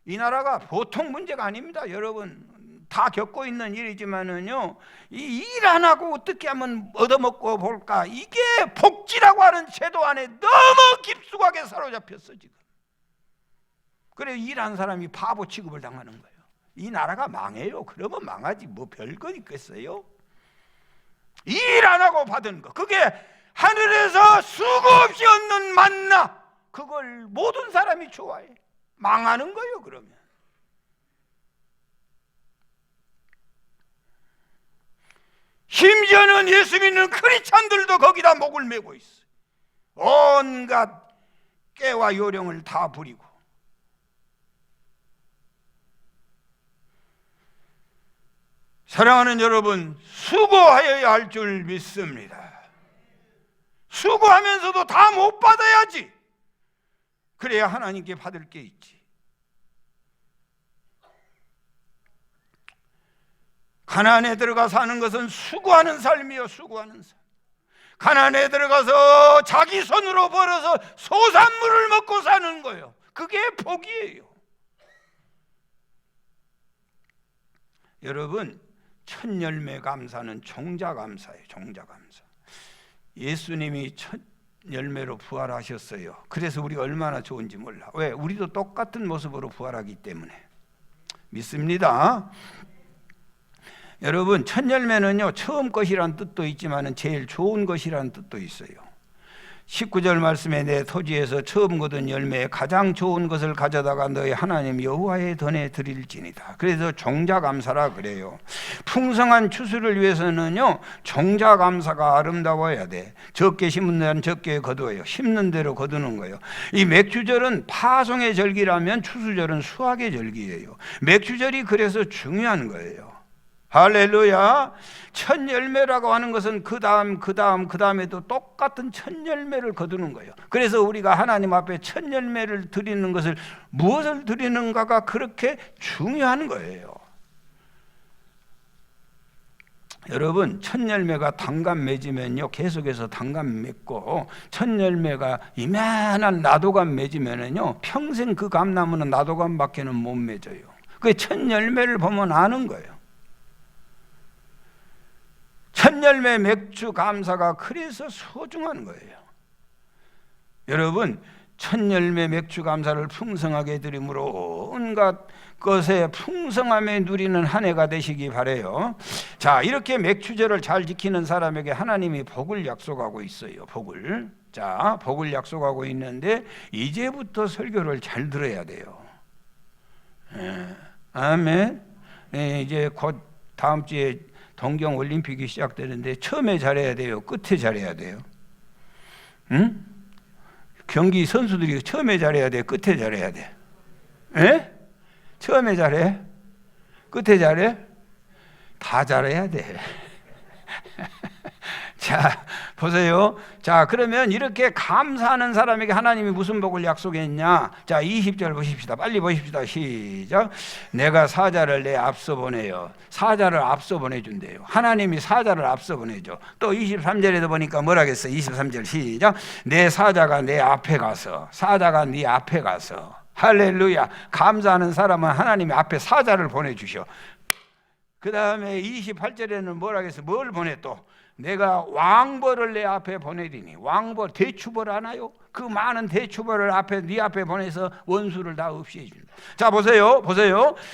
이 나라가 보통 문제가 아닙니다. 여러분, 다 겪고 있는 일이지만은요, 이 일 안 하고 어떻게 하면 얻어먹고 볼까, 이게 복지라고 하는 제도 안에 너무 깊숙하게 사로잡혔어 지금. 그래, 일한 사람이 바보 취급을 당하는 거예요. 이 나라가 망해요. 그러면 망하지 뭐 별거 있겠어요? 일 안 하고 받은 거, 그게 하늘에서 수고 없이 얻는 만나, 그걸 모든 사람이 좋아해. 망하는 거예요. 그러면 심지어는 예수 믿는 크리스찬들도 거기다 목을 메고 있어요. 온갖 깨와 요령을 다 부리고. 사랑하는 여러분, 수고하여야 할 줄 믿습니다. 수고하면서도 다 못 받아야지. 그래야 하나님께 받을 게 있지. 가나안에 들어가 사는 것은 수고하는 삶이요, 수고하는 삶. 가나안에 들어가서 자기 손으로 벌어서 소산물을 먹고 사는 거예요. 그게 복이에요. 여러분, 첫 열매 감사는 종자 감사예요. 종자 감사. 예수님이 첫 열매로 부활하셨어요. 그래서 우리 얼마나 좋은지 몰라. 왜? 우리도 똑같은 모습으로 부활하기 때문에. 믿습니다. 여러분, 첫 열매는요, 처음 것이란 뜻도 있지만 제일 좋은 것이란 뜻도 있어요. 19절 말씀에 내 토지에서 처음 거둔 열매에 가장 좋은 것을 가져다가 너희 하나님 여호와의 던에 드릴지니다. 그래서 종자감사라 그래요. 풍성한 추수를 위해서는요, 종자감사가 아름다워야 돼. 적게 심은 데는 적게 거두어요. 심는 대로 거두는 거예요. 이 맥주절은 파송의 절기라면 추수절은 수확의 절기예요. 맥주절이 그래서 중요한 거예요. 할렐루야. 첫 열매라고 하는 것은 그 다음에도 똑같은 첫 열매를 거두는 거예요. 그래서 우리가 하나님 앞에 첫 열매를 드리는 것을, 무엇을 드리는가가 그렇게 중요한 거예요. 여러분, 첫 열매가 단감 맺으면요, 계속해서 단감 맺고, 첫 열매가 이만한 나도감 맺으면은요, 평생 그 감나무는 나도감밖에는 못 맺어요. 그 첫 열매를 보면 아는 거예요. 첫 열매 맥주 감사가 그래서 소중한 거예요. 여러분, 첫 열매 맥주 감사를 풍성하게 드림으로 온갖 것에 풍성함에 누리는 한 해가 되시기 바라요. 자, 이렇게 맥주절을 잘 지키는 사람에게 하나님이 복을 약속하고 있어요. 복을. 자, 복을 약속하고 있는데 이제부터 설교를 잘 들어야 돼요. 아멘. 이제 곧 다음 주에 동경 올림픽이 시작되는데 처음에 잘해야 돼요? 끝에 잘해야 돼요? 응? 경기 선수들이 처음에 잘해야 돼? 끝에 잘해야 돼? 에? 처음에 잘해? 끝에 잘해? 다 잘해야 돼. 자, 보세요. 자, 그러면 이렇게 감사하는 사람에게 하나님이 무슨 복을 약속했냐? 자, 20절 보십시다. 빨리 보십시다. 시작. 내가 사자를 내 앞서 보내요. 사자를 앞서 보내준대요. 하나님이 사자를 앞서 보내죠. 또 23절에도 보니까 뭐라겠어요? 23절 시작. 내 사자가 내 앞에 가서, 사자가 네 앞에 가서. 할렐루야. 감사하는 사람은 하나님이 앞에 사자를 보내주셔. 그 다음에 28절에는 뭐라겠어요? 뭘 보내 또? 내가 왕벌을 내 앞에 보내리니. 왕벌, 대추벌 아나요? 그 많은 대추벌을 네 앞에 보내서 원수를 다 없애해 준다. 자, 보세요.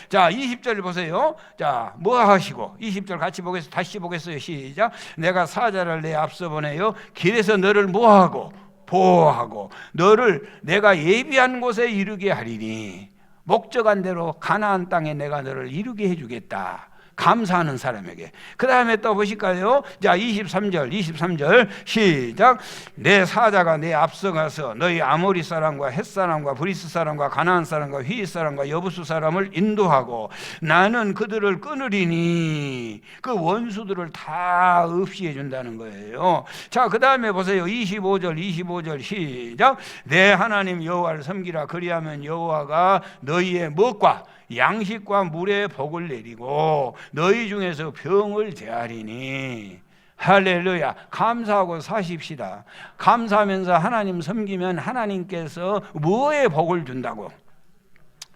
자, 20절 보세요. 자, 뭐 하시고? 20절 같이 보겠어요. 다시 보겠어요. 시작. 내가 사자를 내 앞서 보내요. 길에서 너를 뭐하고? 보호하고 너를 내가 예비한 곳에 이르게 하리니. 목적한 대로 가나안 땅에 내가 너를 이르게 해주겠다. 감사하는 사람에게. 그 다음에 또 보실까요? 자, 23절 시작. 내 사자가 내 앞서가서 너희 아모리 사람과 헷 사람과 브리스 사람과 가나안 사람과 휘 사람과 여부수 사람을 인도하고 나는 그들을 끊으리니. 그 원수들을 다 없이해 준다는 거예요. 자, 그 다음에 보세요. 25절 시작. 내 하나님 여호와를 섬기라. 그리하면 여호와가 너희의 무엇과 양식과 물의 복을 내리고 너희 중에서 병을 제하리니. 할렐루야. 감사하고 사십시다. 감사하면서 하나님 섬기면 하나님께서 뭐의 복을 준다고?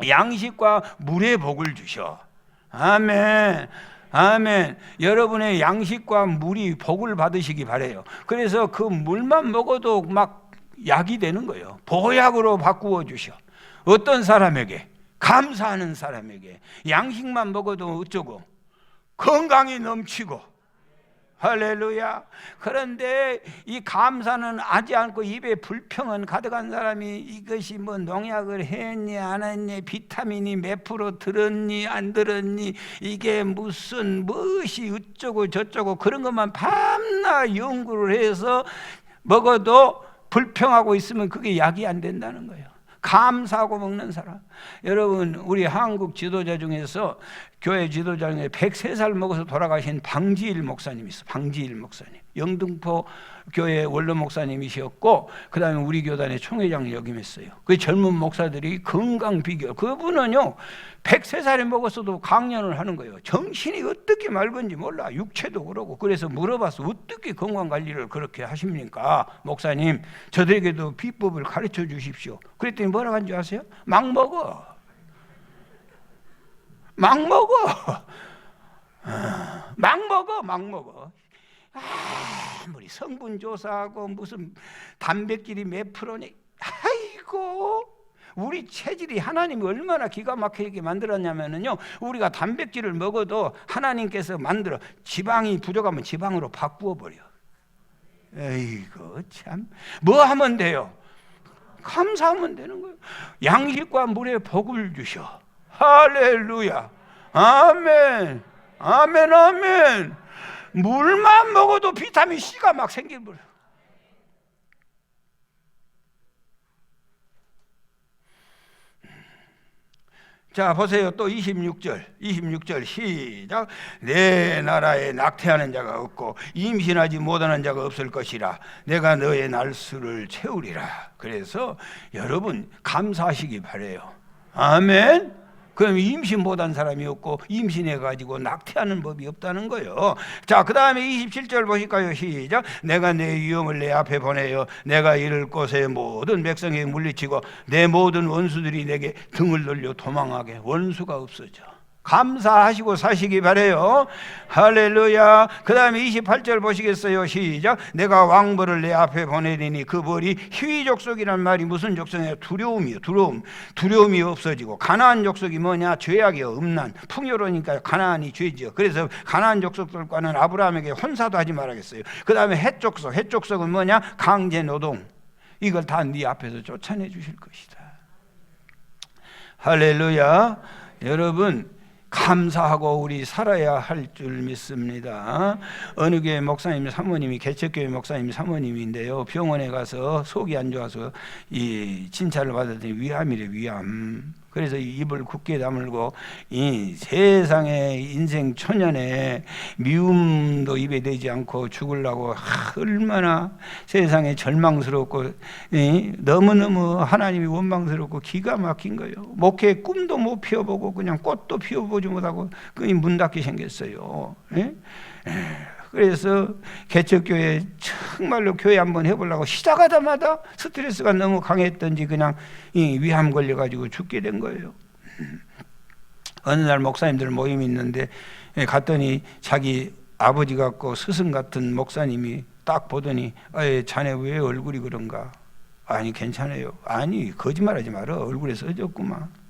양식과 물의 복을 주셔. 아멘. 아멘. 여러분의 양식과 물이 복을 받으시기 바래요. 그래서 그 물만 먹어도 막 약이 되는 거예요. 보약으로 바꾸어 주셔. 어떤 사람에게? 감사하는 사람에게. 양식만 먹어도 어쩌고? 건강이 넘치고. 할렐루야. 그런데 이 감사는 하지 않고 입에 불평은 가득한 사람이 이것이 뭐 농약을 했니 안 했니, 비타민이 몇 프로 들었니 안 들었니, 이게 무슨 무엇이 어쩌고 저쩌고 그런 것만 밤낮 연구를 해서 먹어도 불평하고 있으면 그게 약이 안 된다는 거예요. 감사하고 먹는 사람. 여러분, 우리 한국 지도자 중에서 교회 지도자 중에 103살 먹어서 돌아가신 방지일 목사님이 있어. 방지일 목사님. 영등포 교회 원로 목사님이셨고 그 다음에 우리 교단의 총회장을 역임했어요. 그 젊은 목사들이 건강 비결. 그분은요 103살에 먹었어도 강연을 하는 거예요. 정신이 어떻게 맑은지 몰라. 육체도 그러고. 그래서 물어봐서 어떻게 건강관리를 그렇게 하십니까? 목사님, 저들에게도 비법을 가르쳐 주십시오. 그랬더니 뭐라고 한지 아세요? 막 먹어. 막 먹어. 막 먹어. 아무리 성분 조사하고 무슨 단백질이 몇 프로니. 아이고, 우리 체질이 하나님이 얼마나 기가 막히게 만들었냐면요, 우리가 단백질을 먹어도 하나님께서 만들어 지방이 부족하면 지방으로 바꾸어 버려. 에이고 참, 뭐 하면 돼요? 감사하면 되는 거예요. 양식과 물의 복을 주셔. 할렐루야. 아멘. 아멘. 아멘. 물만 먹어도 비타민 C가 막 생겨버려. 자, 보세요. 또 26절 시작. 내 나라에 낙태하는 자가 없고 임신하지 못하는 자가 없을 것이라. 내가 너의 날수를 채우리라. 그래서 여러분 감사하시기 바래요. 아멘. 그럼 임신 못한 사람이 없고 임신해가지고 낙태하는 법이 없다는 거예요. 자, 그 다음에 27절 보실까요? 시작. 내가 내 위엄을 내 앞에 보내요. 내가 이를 곳에 모든 백성에게 물리치고 내 모든 원수들이 내게 등을 돌려 도망하게. 원수가 없어져. 감사하시고 사시기 바래요. 할렐루야. 그 다음에 28절 보시겠어요? 시작. 내가 왕벌을 내 앞에 보내리니 그 벌이 희위 족속이란 말이 무슨 족속이냐? 두려움이요. 두려움이 없어지고. 가나안 족속이 뭐냐? 죄악이요. 음란. 풍요로우니까 가나안이 죄지요. 그래서 가나안 족속들과는 아브라함에게 혼사도 하지 말아야겠어요. 그 다음에 헷 족속은 뭐냐? 강제 노동. 이걸 다 네 앞에서 쫓아내 주실 것이다. 할렐루야. 여러분, 감사하고 우리 살아야 할 줄 믿습니다. 어느 교회 목사님 사모님이, 개척교회 목사님 사모님인데요, 병원에 가서 속이 안 좋아서 이 진찰을 받았더니 위암이래. 위암. 그래서 입을 굳게 다물고 이 세상의 인생 초년에 미움도 입에 대지 않고 죽으려고 얼마나 세상에 절망스럽고 너무너무 하나님이 원망스럽고 기가 막힌 거예요. 목회 꿈도 못 피워보고 그냥 꽃도 피워보지 못하고 그냥 문 닫게 생겼어요. 그래서 개척교회 정말로 교회 한번 해보려고 시작하자마자 스트레스가 너무 강했던지 그냥 위암 걸려가지고 죽게 된 거예요. 어느 날 목사님들 모임이 있는데 갔더니 자기 아버지 같고 스승 같은 목사님이 딱 보더니 자네 왜 얼굴이 그런가? 아니 괜찮아요. 아니 거짓말하지 마라. 얼굴에 써졌구만.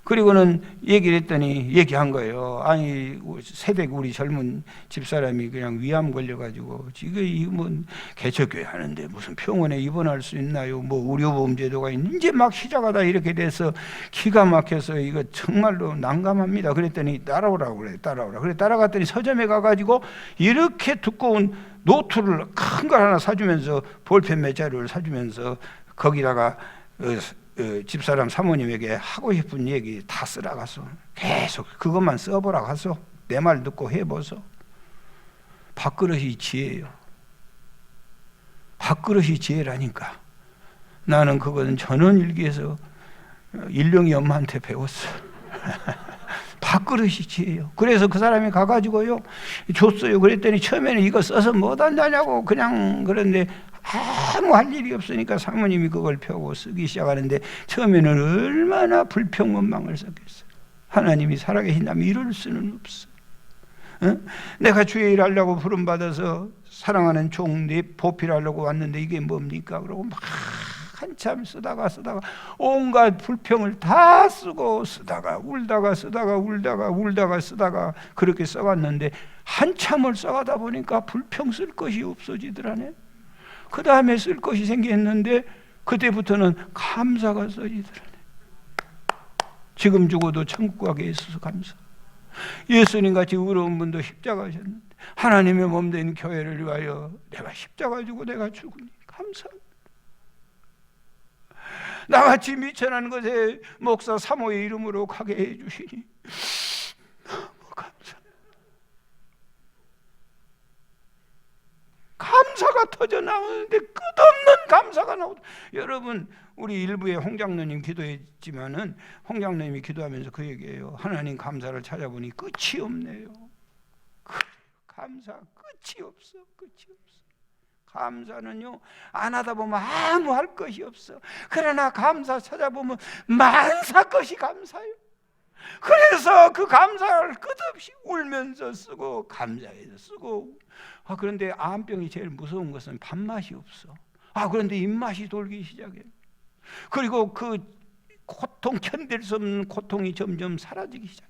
그리고는 얘기를 했더니 얘기한 거예요. 아니 세대 우리 젊은 집사람이 그냥 위암 걸려가지고 지금 이거 뭐 개척교회 하는데 무슨 병원에 입원할 수 있나요? 뭐 의료보험 제도가 이제 막 시작하다 이렇게 돼서 기가 막혀서 이거 정말로 난감합니다. 그랬더니 따라오라고 그래. 따라오라. 그래 따라갔더니 서점에 가가지고 이렇게 두꺼운 노트를 큰 걸 하나 사주면서 볼펜 몇 자루를 사주면서 거기다가 집사람 사모님에게 하고 싶은 얘기 다 쓰라 가서 계속 그것만 써보라 가서 내 말 듣고 해보소. 밥그릇이 지혜예요. 밥그릇이 지혜라니까. 나는 그거는 전원일기에서 일령이 엄마한테 배웠어. 밥그릇이 지혜예요. 그래서 그 사람이 가가지고요 줬어요. 그랬더니 처음에는 이거 써서 뭐 한다냐고 그냥 그런데 아무 할 일이 없으니까 사모님이 그걸 펴고 쓰기 시작하는데 처음에는 얼마나 불평원망을 썼겠어요. 하나님이 살아계신다면 이럴 수는 없어. 내가 주의 일 하려고 부름받아서 사랑하는 종 네 보필하려고 왔는데 이게 뭡니까? 그러고 막 한참 쓰다가 온갖 불평을 다 쓰고 쓰다가 울다가 쓰다가 그렇게 써갔는데 한참을 써가다 보니까 불평 쓸 것이 없어지더라네. 그 다음에 쓸 것이 생겼는데 그때부터는 감사가 써지더라네. 지금 죽어도 천국 가게 있어서 감사. 예수님같이 의로운 분도 십자가 하셨는데 하나님의 몸된 교회를 위하여 내가 십자가 지고 내가 죽으니 감사합니다. 나같이 미천한 것에 목사 사모의 이름으로 가게 해주시니 너무 감사합니다. 감사가 터져 나오는데 끝없는 감사가 나오다. 여러분 우리 일부에 홍 장로님 기도했지만은 홍 장로님이 기도하면서 그 얘기예요. 하나님 감사를 찾아보니 끝이 없네요. 감사 끝이 없어. 감사는요 안 하다 보면 아무 할 것이 없어. 그러나 감사 찾아보면 만사 것이 감사요. 그래서 그 감사를 끝없이 울면서 쓰고 감사해서 쓰고. 그런데 암병이 제일 무서운 것은 밥맛이 없어. 그런데 입맛이 돌기 시작해. 그리고 그 고통, 견딜 수 없는 고통이 점점 사라지기 시작해.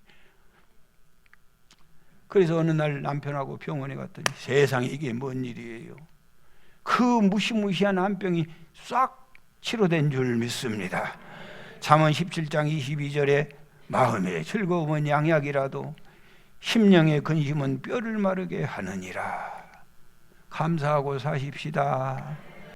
그래서 어느 날 남편하고 병원에 갔더니 세상에 이게 뭔 일이에요. 그 무시무시한 암병이 싹 치료된 줄 믿습니다. 잠언 17장 22절에 마음의 즐거움은 양약이라도 심령의 근심은 뼈를 마르게 하느니라. 감사하고 사십시다.